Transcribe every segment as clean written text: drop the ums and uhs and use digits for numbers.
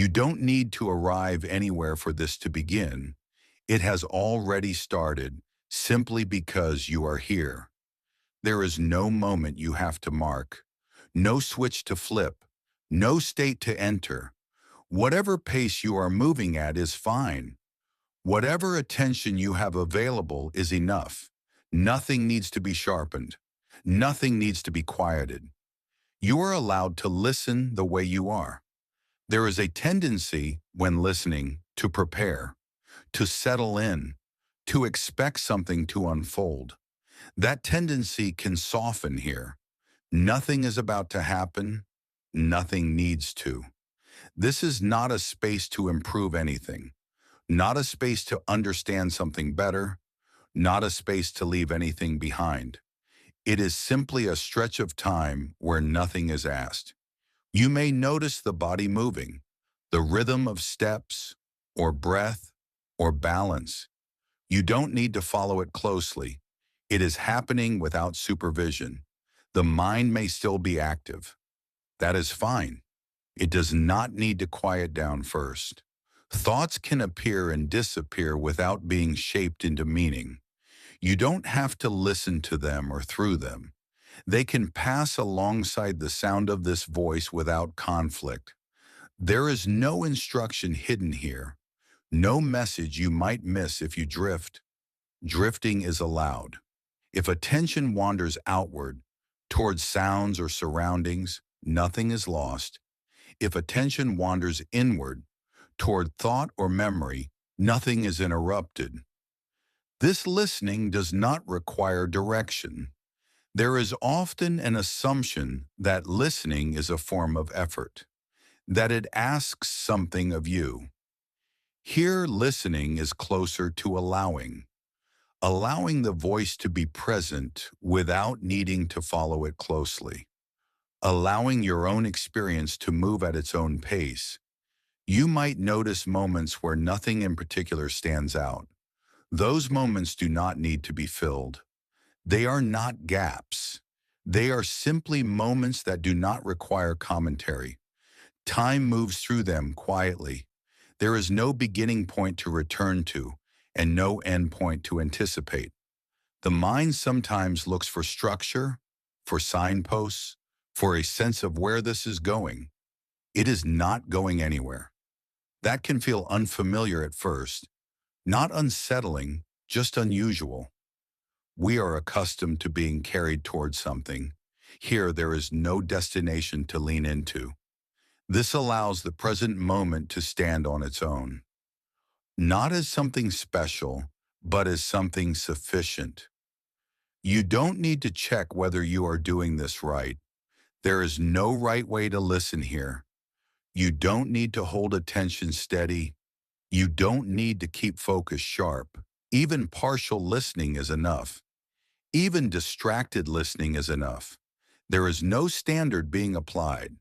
You don't need to arrive anywhere for this to begin. It has already started simply because you are here. There is no moment you have to mark, no switch to flip, no state to enter. Whatever pace you are moving at is fine. Whatever attention you have available is enough. Nothing needs to be sharpened. Nothing needs to be quieted. You are allowed to listen the way you are. There is a tendency, when listening, to prepare, to settle in, to expect something to unfold. That tendency can soften here. Nothing is about to happen. Nothing needs to. This is not a space to improve anything, not a space to understand something better, not a space to leave anything behind. It is simply a stretch of time where nothing is asked. You may notice the body moving, the rhythm of steps, or breath, or balance. You don't need to follow it closely. It is happening without supervision. The mind may still be active. That is fine. It does not need to quiet down first. Thoughts can appear and disappear without being shaped into meaning. You don't have to listen to them or through them. They can pass alongside the sound of this voice without conflict. There is no instruction hidden here, no message you might miss if you drift. Drifting is allowed. If attention wanders outward, towards sounds or surroundings, nothing is lost. If attention wanders inward, toward thought or memory, nothing is interrupted. This listening does not require direction. There is often an assumption that listening is a form of effort, that it asks something of you. Here, listening is closer to allowing the voice to be present without needing to follow it closely, allowing your own experience to move at its own pace. You might notice moments where nothing in particular stands out. Those moments do not need to be filled. They are not gaps. They are simply moments that do not require commentary. Time moves through them quietly. There is no beginning point to return to and no end point to anticipate. The mind sometimes looks for structure, for signposts, for a sense of where this is going. It is not going anywhere. That can feel unfamiliar at first, not unsettling, just unusual. We are accustomed to being carried towards something. Here, there is no destination to lean into. This allows the present moment to stand on its own, not as something special, but as something sufficient. You don't need to check whether you are doing this right. There is no right way to listen here. You don't need to hold attention steady. You don't need to keep focus sharp. Even partial listening is enough. Even distracted listening is enough. There is no standard being applied.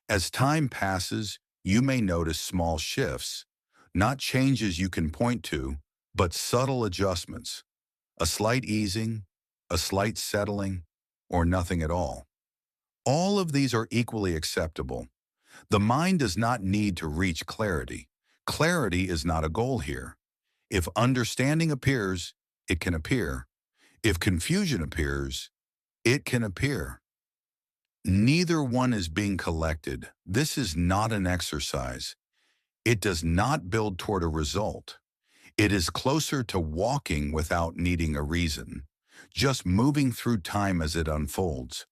As time passes, you may notice small shifts, not changes you can point to, but subtle adjustments. A slight easing, a slight settling, or nothing at all. All of these are equally acceptable. The mind does not need to reach clarity. Clarity is not a goal here. If understanding appears, it can appear. If confusion appears, it can appear. Neither one is being collected. This is not an exercise. It does not build toward a result. It is closer to walking without needing a reason, just moving through time as it unfolds.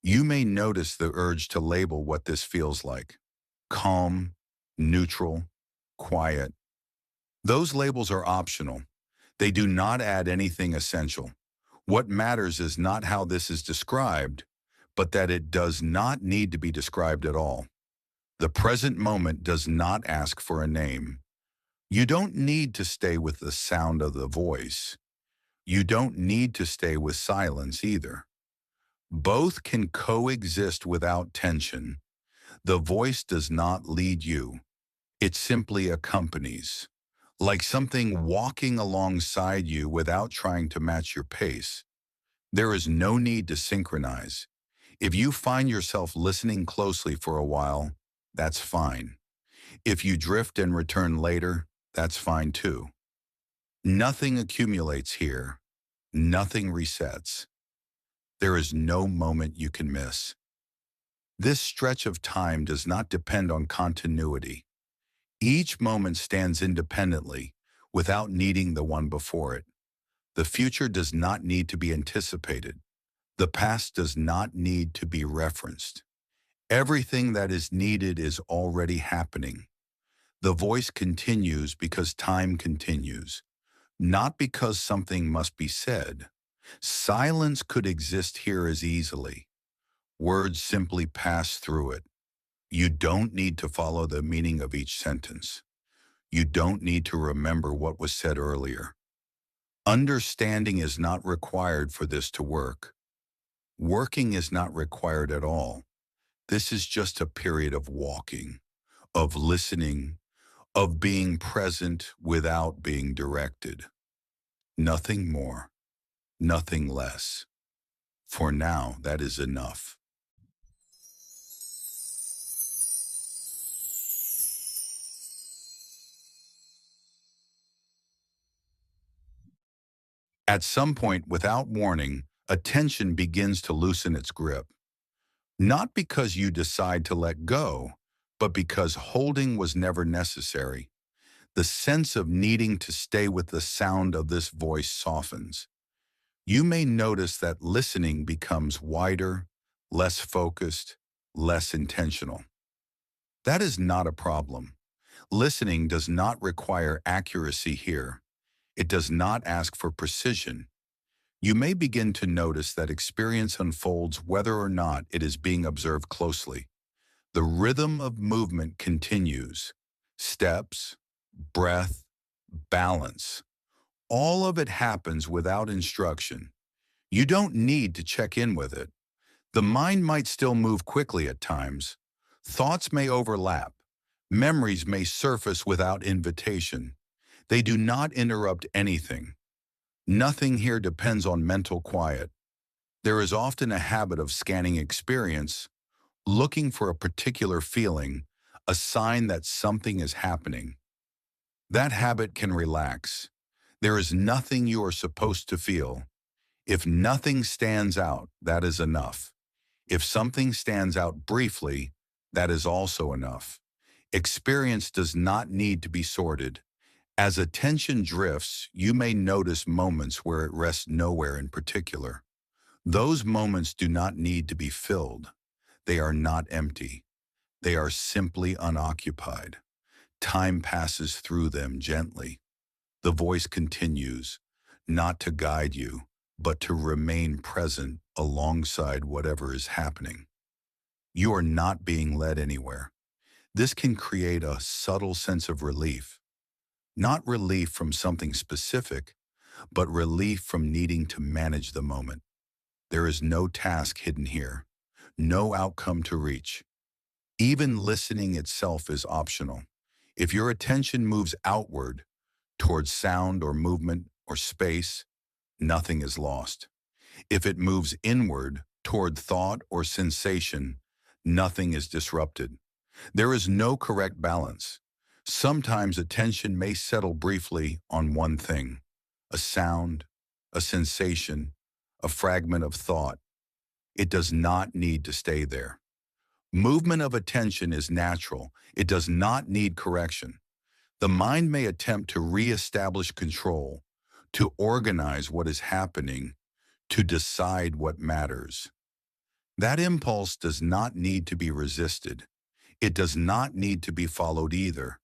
You may notice the urge to label what this feels like: calm, neutral, quiet. Those labels are optional. They do not add anything essential. What matters is not how this is described, but that it does not need to be described at all. The present moment does not ask for a name. You don't need to stay with the sound of the voice. You don't need to stay with silence either. Both can coexist without tension. The voice does not lead you. It simply accompanies, like something walking alongside you without trying to match your pace. There is no need to synchronize. If you find yourself listening closely for a while, that's fine. If you drift and return later, that's fine too. Nothing accumulates here. Nothing resets. There is no moment you can miss. This stretch of time does not depend on continuity. Each moment stands independently, without needing the one before it. The future does not need to be anticipated. The past does not need to be referenced. Everything that is needed is already happening. The voice continues because time continues, not because something must be said. Silence could exist here as easily. Words simply pass through it. You don't need to follow the meaning of each sentence. You don't need to remember what was said earlier. Understanding is not required for this to work. Working is not required at all. This is just a period of walking, of listening, of being present without being directed. Nothing more, nothing less. For now, that is enough. At some point, without warning, attention begins to loosen its grip. Not because you decide to let go, but because holding was never necessary. The sense of needing to stay with the sound of this voice softens. You may notice that listening becomes wider, less focused, less intentional. That is not a problem. Listening does not require accuracy here. It does not ask for precision. You may begin to notice that experience unfolds whether or not it is being observed closely. The rhythm of movement continues. Steps, breath, balance. All of it happens without instruction. You don't need to check in with it. The mind might still move quickly at times. Thoughts may overlap. Memories may surface without invitation. They do not interrupt anything. Nothing here depends on mental quiet. There is often a habit of scanning experience, looking for a particular feeling, a sign that something is happening. That habit can relax. There is nothing you are supposed to feel. If nothing stands out, that is enough. If something stands out briefly, that is also enough. Experience does not need to be sorted. As attention drifts, you may notice moments where it rests nowhere in particular. Those moments do not need to be filled. They are not empty. They are simply unoccupied. Time passes through them gently. The voice continues, not to guide you, but to remain present alongside whatever is happening. You are not being led anywhere. This can create a subtle sense of relief. Not relief from something specific, but relief from needing to manage the moment. There is no task hidden here, no outcome to reach. Even listening itself is optional. If your attention moves outward, towards sound or movement or space, nothing is lost. If it moves inward, toward thought or sensation, nothing is disrupted. There is no correct balance. Sometimes attention may settle briefly on one thing, a sound, a sensation, a fragment of thought. It does not need to stay there. Movement of attention is natural. It does not need correction. The mind may attempt to reestablish control, to organize what is happening, to decide what matters. That impulse does not need to be resisted. It does not need to be followed either.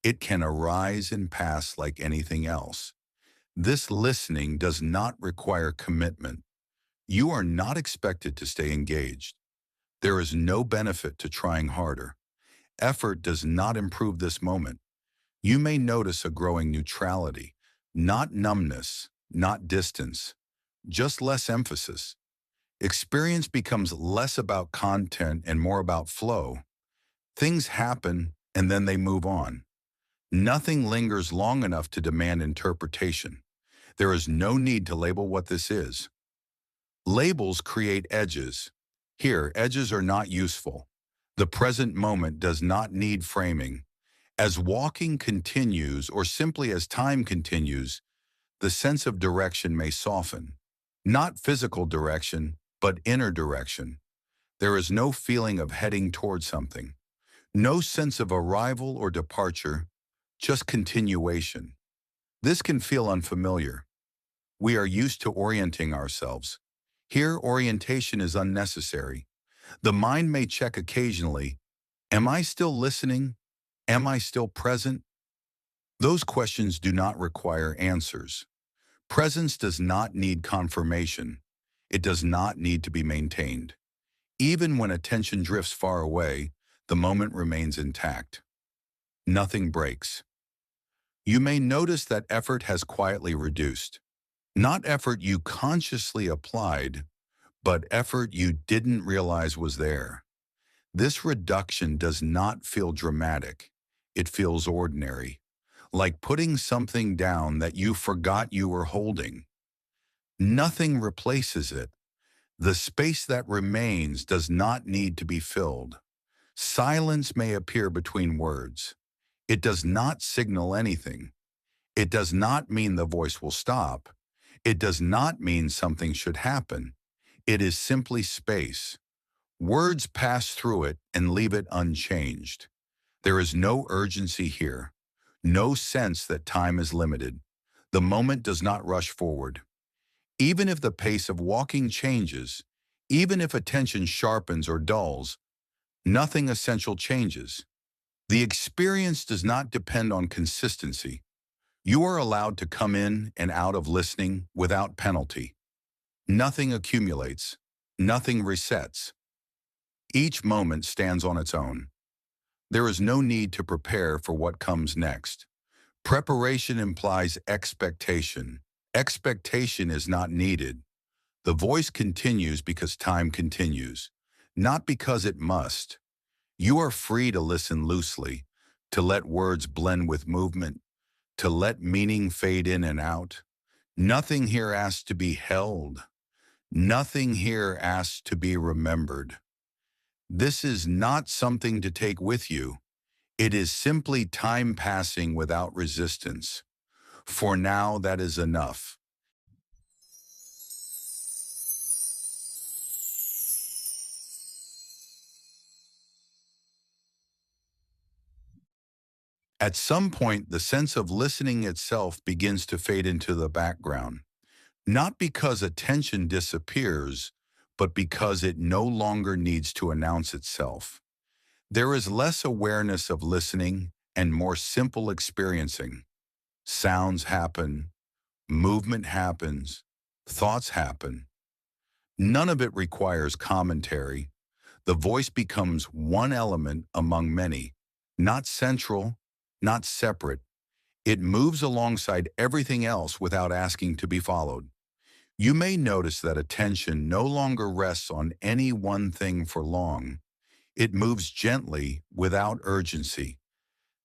It can arise and pass like anything else. This listening does not require commitment. You are not expected to stay engaged. There is no benefit to trying harder. Effort does not improve this moment. You may notice a growing neutrality, not numbness, not distance, just less emphasis. Experience becomes less about content and more about flow. Things happen and then they move on. Nothing lingers long enough to demand interpretation. There is no need to label what this is. Labels create edges. Here, edges are not useful. The present moment does not need framing. As walking continues or simply as time continues, the sense of direction may soften. Not physical direction, but inner direction. There is no feeling of heading toward something. No sense of arrival or departure, just continuation. This can feel unfamiliar. We are used to orienting ourselves. Here, orientation is unnecessary. The mind may check occasionally, am I still listening? Am I still present? Those questions do not require answers. Presence does not need confirmation. It does not need to be maintained. Even when attention drifts far away, the moment remains intact. Nothing breaks. You may notice that effort has quietly reduced. Not effort you consciously applied, but effort you didn't realize was there. This reduction does not feel dramatic. It feels ordinary, like putting something down that you forgot you were holding. Nothing replaces it. The space that remains does not need to be filled. Silence may appear between words. It does not signal anything. It does not mean the voice will stop. It does not mean something should happen. It is simply space. Words pass through it and leave it unchanged. There is no urgency here, no sense that time is limited. The moment does not rush forward. Even if the pace of walking changes, even if attention sharpens or dulls, nothing essential changes. The experience does not depend on consistency. You are allowed to come in and out of listening without penalty. Nothing accumulates. Nothing resets. Each moment stands on its own. There is no need to prepare for what comes next. Preparation implies expectation. Expectation is not needed. The voice continues because time continues, not because it must. You are free to listen loosely, to let words blend with movement, to let meaning fade in and out. Nothing here asks to be held. Nothing here asks to be remembered. This is not something to take with you. It is simply time passing without resistance. For now, that is enough. At some point, the sense of listening itself begins to fade into the background, not because attention disappears, but because it no longer needs to announce itself. There is less awareness of listening and more simple experiencing. Sounds happen, movement happens, thoughts happen. None of it requires commentary. The voice becomes one element among many, not central, not separate. It moves alongside everything else without asking to be followed. You may notice that attention no longer rests on any one thing for long. It moves gently without urgency.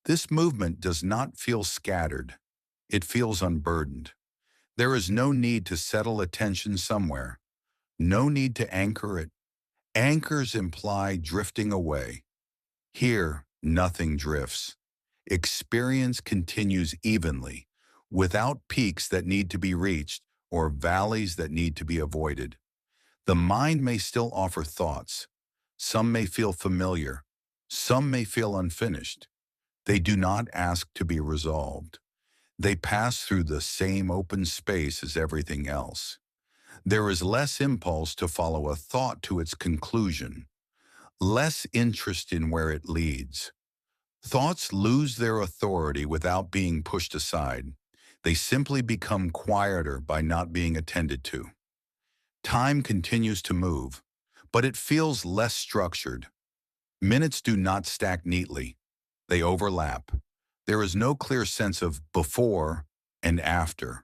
This movement does not feel scattered. It feels unburdened. There is no need to settle attention somewhere. No need to anchor it. Anchors imply drifting away. Here, nothing drifts. Experience continues evenly, without peaks that need to be reached or valleys that need to be avoided. The mind may still offer thoughts. Some may feel familiar. Some may feel unfinished. They do not ask to be resolved. They pass through the same open space as everything else. There is less impulse to follow a thought to its conclusion, less interest in where it leads. Thoughts lose their authority without being pushed aside. They simply become quieter by not being attended to. Time continues to move, but it feels less structured. Minutes do not stack neatly. They overlap. There is no clear sense of before and after,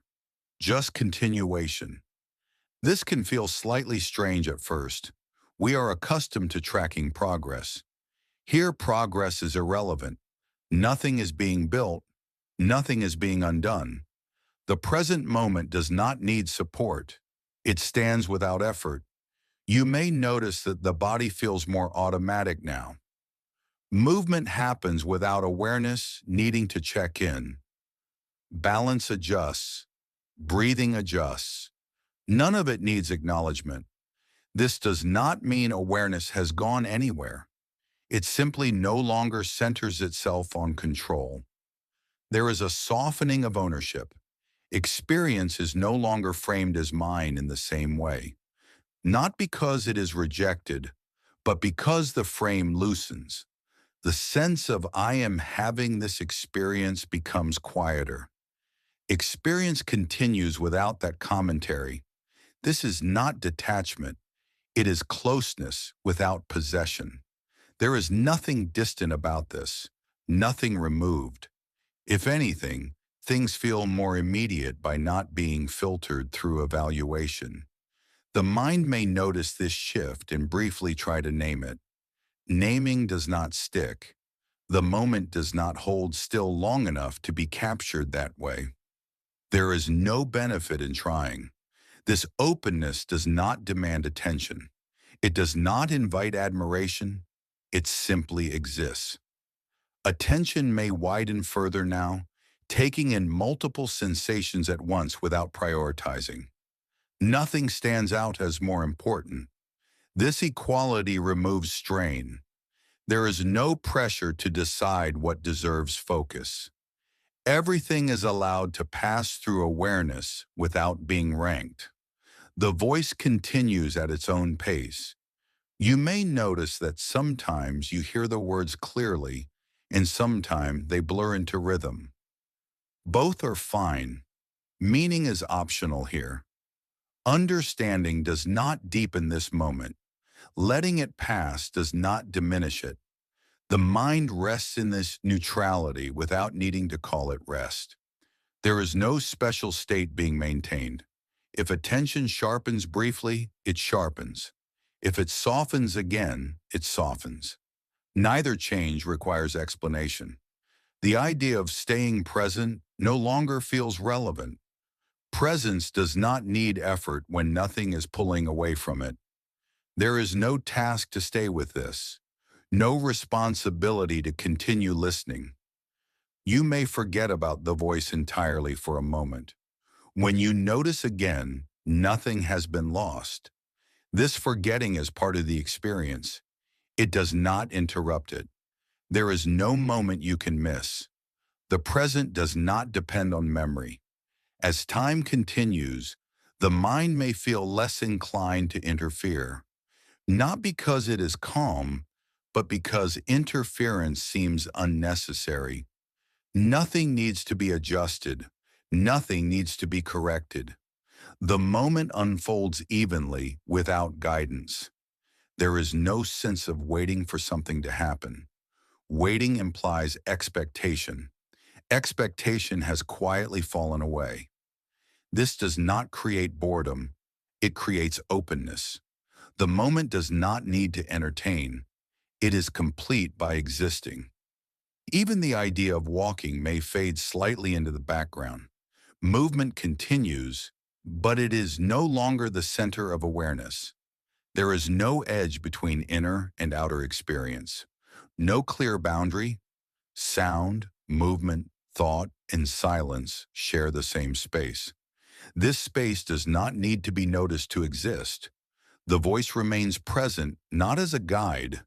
just continuation. This can feel slightly strange at first. We are accustomed to tracking progress. Here, progress is irrelevant. Nothing is being built. Nothing is being undone. The present moment does not need support. It stands without effort. You may notice that the body feels more automatic now. Movement happens without awareness needing to check in. Balance adjusts. Breathing adjusts. None of it needs acknowledgement. This does not mean awareness has gone anywhere. It simply no longer centers itself on control. There is a softening of ownership. Experience is no longer framed as mine in the same way. Not because it is rejected, but because the frame loosens. The sense of I am having this experience becomes quieter. Experience continues without that commentary. This is not detachment. It is closeness without possession. There is nothing distant about this, nothing removed. If anything, things feel more immediate by not being filtered through evaluation. The mind may notice this shift and briefly try to name it. Naming does not stick. The moment does not hold still long enough to be captured that way. There is no benefit in trying. This openness does not demand attention. It does not invite admiration. It simply exists. Attention may widen further now, taking in multiple sensations at once without prioritizing. Nothing stands out as more important. This equality removes strain. There is no pressure to decide what deserves focus. Everything is allowed to pass through awareness without being ranked. The voice continues at its own pace. You may notice that sometimes you hear the words clearly, and sometimes they blur into rhythm. Both are fine. Meaning is optional here. Understanding does not deepen this moment. Letting it pass does not diminish it. The mind rests in this neutrality without needing to call it rest. There is no special state being maintained. If attention sharpens briefly, it sharpens. If it softens again, it softens. Neither change requires explanation. The idea of staying present no longer feels relevant. Presence does not need effort when nothing is pulling away from it. There is no task to stay with this, no responsibility to continue listening. You may forget about the voice entirely for a moment. When you notice again, nothing has been lost. This forgetting is part of the experience. It does not interrupt it. There is no moment you can miss. The present does not depend on memory. As time continues, the mind may feel less inclined to interfere, not because it is calm, but because interference seems unnecessary. Nothing needs to be adjusted. Nothing needs to be corrected. The moment unfolds evenly without guidance. There is no sense of waiting for something to happen. Waiting implies expectation. Expectation has quietly fallen away. This does not create boredom. It creates openness. The moment does not need to entertain. It is complete by existing. Even the idea of walking may fade slightly into the background. Movement continues, but it is no longer the center of awareness. There is no edge between inner and outer experience. No clear boundary. Sound, movement, thought, and silence share the same space. This space does not need to be noticed to exist. The voice remains present not as a guide,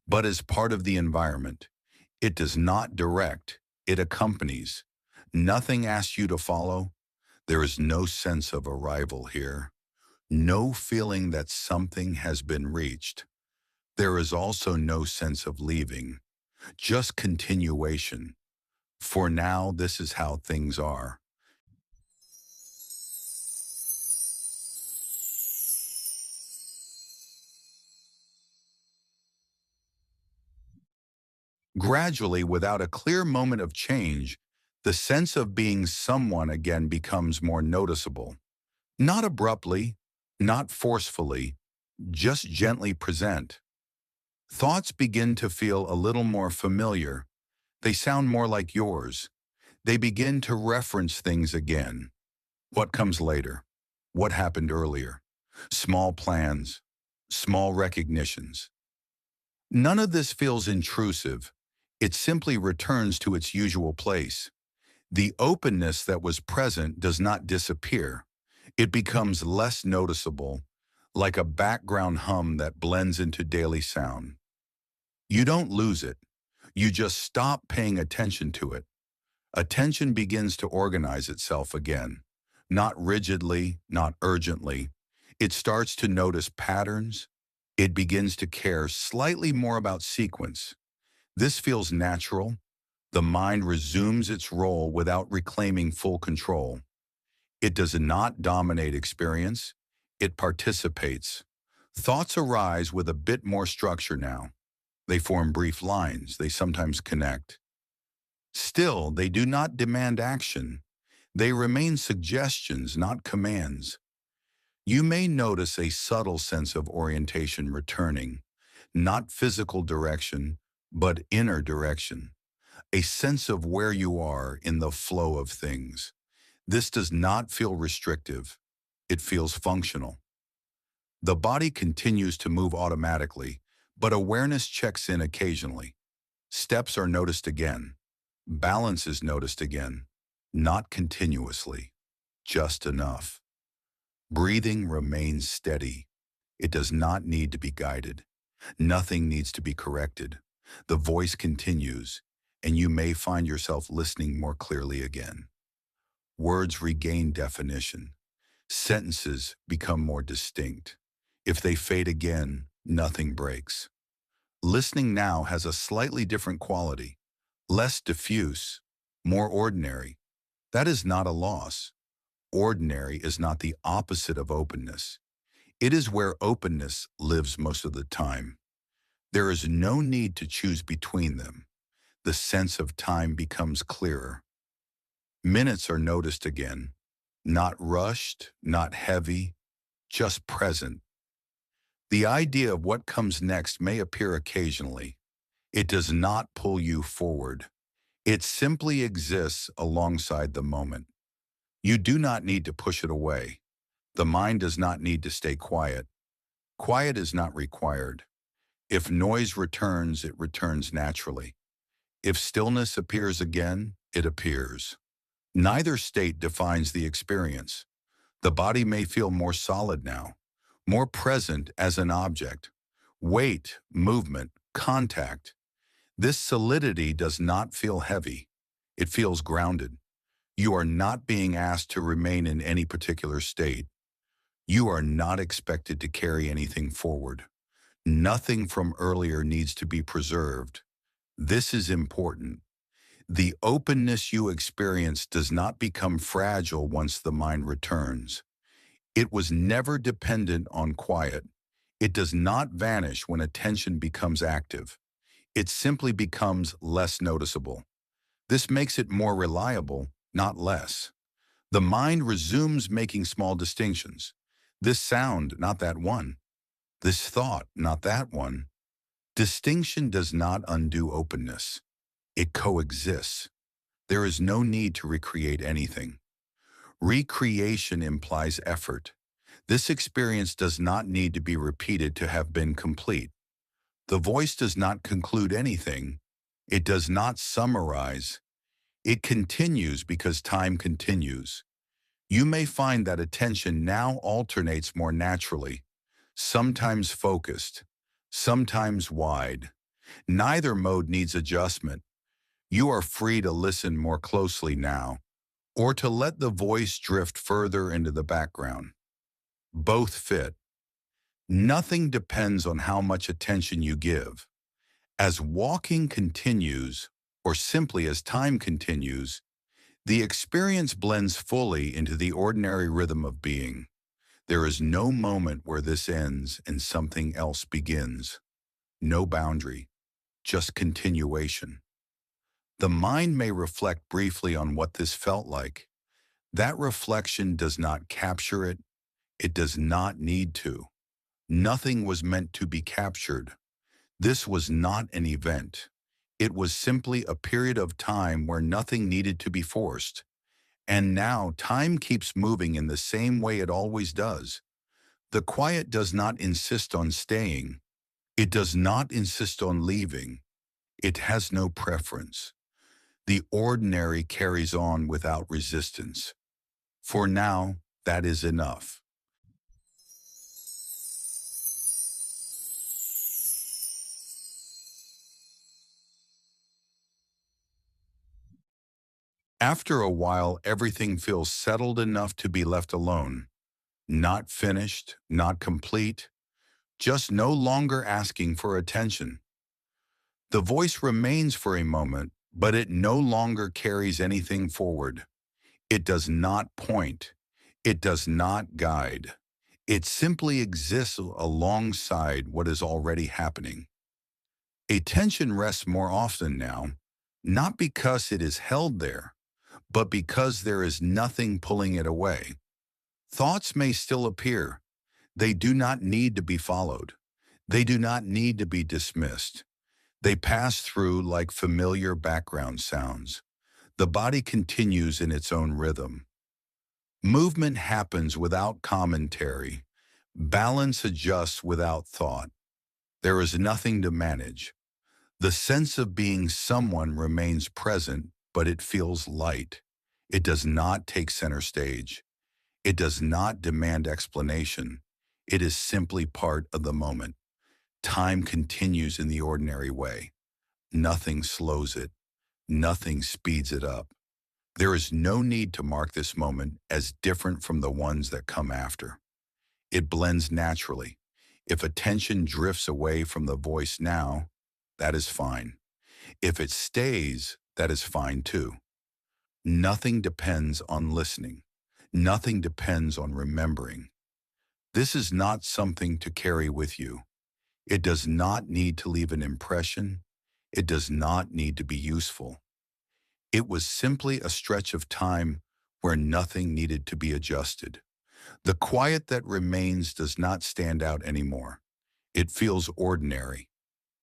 but as part of the environment. It does not direct, it accompanies. Nothing asks you to follow. There is no sense of arrival here. No feeling that something has been reached. There is also no sense of leaving, just continuation. For now, this is how things are. Gradually, without a clear moment of change, the sense of being someone again becomes more noticeable. Not abruptly, not forcefully, just gently present. Thoughts begin to feel a little more familiar. They sound more like yours. They begin to reference things again. What comes later? What happened earlier? Small plans, small recognitions. None of this feels intrusive. It simply returns to its usual place. The openness that was present does not disappear. It becomes less noticeable, like a background hum that blends into daily sound. You don't lose it. You just stop paying attention to it. Attention begins to organize itself again. Not rigidly, not urgently. It starts to notice patterns. It begins to care slightly more about sequence. This feels natural. The mind resumes its role without reclaiming full control. It does not dominate experience. It participates. Thoughts arise with a bit more structure now. They form brief lines. They sometimes connect. Still, they do not demand action. They remain suggestions, not commands. You may notice a subtle sense of orientation returning, not physical direction, but inner direction, a sense of where you are in the flow of things. This does not feel restrictive. It feels functional. The body continues to move automatically, but awareness checks in occasionally. Steps are noticed again. Balance is noticed again. Not continuously, just enough. Breathing remains steady. It does not need to be guided. Nothing needs to be corrected. The voice continues, and you may find yourself listening more clearly again. Words regain definition. Sentences become more distinct. If they fade again, nothing breaks. Listening now has a slightly different quality, less diffuse, more ordinary. That is not a loss. Ordinary is not the opposite of openness. It is where openness lives most of the time. There is no need to choose between them. The sense of time becomes clearer. Minutes are noticed again, not rushed, not heavy, just present. The idea of what comes next may appear occasionally. It does not pull you forward. It simply exists alongside the moment. You do not need to push it away. The mind does not need to stay quiet. Quiet is not required. If noise returns, it returns naturally. If stillness appears again, it appears. Neither state defines the experience. The body may feel more solid now, more present as an object. Weight, movement, contact. This solidity does not feel heavy. It feels grounded. You are not being asked to remain in any particular state. You are not expected to carry anything forward. Nothing from earlier needs to be preserved. This is important. The openness you experience does not become fragile once the mind returns. It was never dependent on quiet. It does not vanish when attention becomes active. It simply becomes less noticeable. This makes it more reliable, not less. The mind resumes making small distinctions. This sound, not that one. This thought, not that one. Distinction does not undo openness. It coexists. There is no need to recreate anything. Recreation implies effort. This experience does not need to be repeated to have been complete. The voice does not conclude anything. It does not summarize. It continues because time continues. You may find that attention now alternates more naturally, sometimes focused, sometimes wide. Neither mode needs adjustment. You are free to listen more closely now, or to let the voice drift further into the background. Both fit. Nothing depends on how much attention you give. As walking continues, or simply as time continues, the experience blends fully into the ordinary rhythm of being. There is no moment where this ends and something else begins. No boundary, just continuation. The mind may reflect briefly on what this felt like. That reflection does not capture it. It does not need to. Nothing was meant to be captured. This was not an event. It was simply a period of time where nothing needed to be forced. And now time keeps moving in the same way it always does. The quiet does not insist on staying. It does not insist on leaving. It has no preference. The ordinary carries on without resistance. For now, that is enough. After a while, everything feels settled enough to be left alone. Not finished, not complete, just no longer asking for attention. The voice remains for a moment, but it no longer carries anything forward. It does not point. It does not guide. It simply exists alongside what is already happening. Attention rests more often now, not because it is held there, but because there is nothing pulling it away. Thoughts may still appear. They do not need to be followed. They do not need to be dismissed. They pass through like familiar background sounds. The body continues in its own rhythm. Movement happens without commentary. Balance adjusts without thought. There is nothing to manage. The sense of being someone remains present, but it feels light. It does not take center stage. It does not demand explanation. It is simply part of the moment. Time continues in the ordinary way. Nothing slows it. Nothing speeds it up. There is no need to mark this moment as different from the ones that come after. It blends naturally. If attention drifts away from the voice now, that is fine. If it stays, that is fine too. Nothing depends on listening. Nothing depends on remembering. This is not something to carry with you. It does not need to leave an impression. It does not need to be useful. It was simply a stretch of time where nothing needed to be adjusted. The quiet that remains does not stand out anymore. It feels ordinary,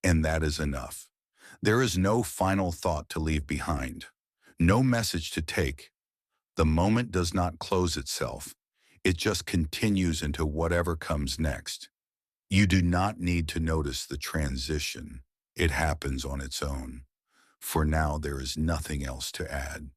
and that is enough. There is no final thought to leave behind, no message to take. The moment does not close itself. It just continues into whatever comes next. You do not need to notice the transition. It happens on its own. For now, there is nothing else to add.